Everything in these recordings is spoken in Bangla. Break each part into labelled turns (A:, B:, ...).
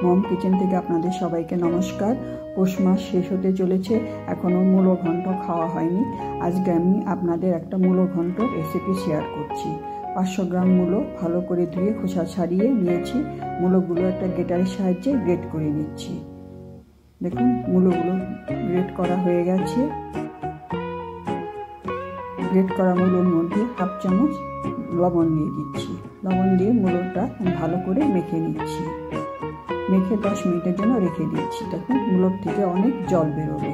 A: মম কিচেন থেকে আপনাদের সবাইকে নমস্কার। পৌষ মাস শেষ হতে চলেছে, এখনও মূলো ঘন্ট খাওয়া হয়নি। আজকে আমি আপনাদের একটা মূলো ঘন্টর রেসিপি শেয়ার করছি। 500 গ্রাম মূলো ভালো করে ধুয়ে খোসা ছাড়িয়ে নিয়েছি। মূলোগুলো একটা গ্রেটারের সাহায্যে গ্রেট করে নিচ্ছি। দেখুন মূলোগুলো গ্রেট করা হয়ে গেছে। গ্রেট করা মূলোর মধ্যে হাফ চামচ লবণ দিয়ে দিচ্ছি। লবণ দিয়ে মূলোটা ভালো করে মেখে নিচ্ছি। মেখে 10 মিনিটের জন্য রেখে দিচ্ছি। তখন মূলোর থেকে অনেক জল বেরোবে।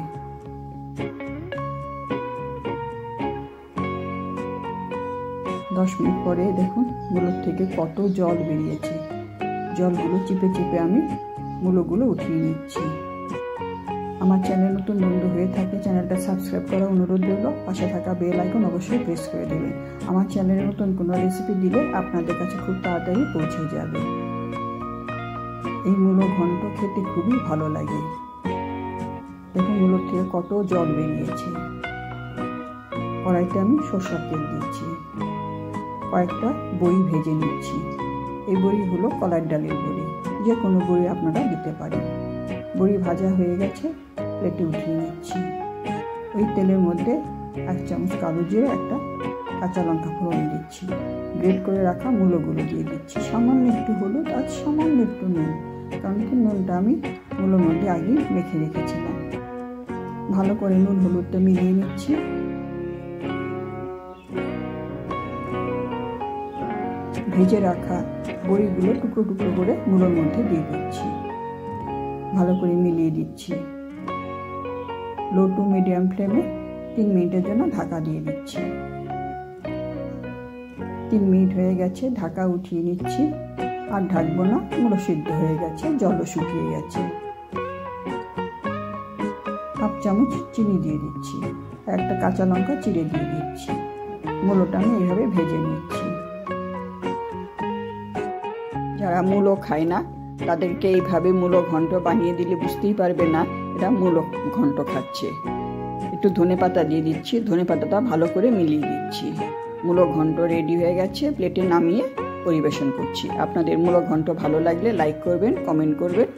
A: দশ মিনিট পরে দেখুন মূলোর থেকে কত জল বেরিয়েছে। জলগুলো চিপে চিপে আমি মূলোগুলো উঠিয়ে নিচ্ছি। আমার চ্যানেল নতুন বন্ধু হয়ে থাকলে চ্যানেলটা সাবস্ক্রাইব করার অনুরোধ রইল। পাশে থাকা বেল আইকন অবশ্যই প্রেস করে দেবেন। আমার চ্যানেলে নতুন কোনো রেসিপি দিলে আপনাদের কাছে খুব তাড়াতাড়ি পৌঁছে যাবে। এই মূলো ঘন্ট খেতে খুবই ভালো লাগে। দেখুন মূলোর থেকে কত জল বেরিয়েছে। কড়াইতে আমি সরষের তেল দিচ্ছি। কয়েকটা বড়ি ভেজে নিচ্ছি। এই বড়ি হলো কলার ডালের বড়ি, যে কোনো বড়ি আপনারা দিতে পারেন। বড়ি ভাজা হয়ে গেছে, প্লেটে উঠিয়ে নিচ্ছি। ওই তেলের মধ্যে 1 চামচ কালো জিরে, একটা কাঁচা লঙ্কা ফোড়ন দিচ্ছি। গ্রেট করে রাখা মূলোগুলো দিয়ে দিচ্ছি। সামান্য একটু হলুদ আর সামান্য একটু নুন, কারণ কি নুনটা আমি মূলোর মধ্যে আগেই মেখে রেখেছিলাম। ভালো করে নুন হলুদটা মিলিয়ে নিচ্ছি। ভেজে রাখা বড়িগুলো টুকরো টুকরো করে মূলোর মধ্যে দিয়ে দিচ্ছি। ভালো করে মিলিয়ে দিচ্ছি। লো টু মিডিয়াম ফ্লেমে 3 মিনিটের জন্য ঢাকা দিয়ে দিচ্ছি। 3 মিনিট হয়ে গেছে, ঢাকা উঠিয়ে নিচ্ছি। আর ঢাকবো না, মূলো সিদ্ধ হয়ে গেছে, জলও শুকিয়ে গেছে। হাফ চামচ চিনি দিয়ে দিচ্ছি। একটা কাঁচা লঙ্কা চিড়ে দিয়ে দিচ্ছি। মূলোটা আমি এইভাবে ভেজে নিচ্ছি। যারা মূলো খায় না তাদেরকে এইভাবে মূলো ঘন্ট বানিয়ে দিলে বুঝতেই পারবে না এরা মূলো ঘন্ট খাচ্ছে। একটু ধনেপাতা দিয়ে দিচ্ছি। ধনেপাতাটা ভালো করে মিলিয়ে দিচ্ছি। মূলো ঘন্ট রেডি হয়ে গেছে, প্লেটে নামিয়ে পরিবেশন করছি। আপনাদের মূলো ঘন্ট ভালো লাগলে লাইক করবেন, কমেন্ট করবেন।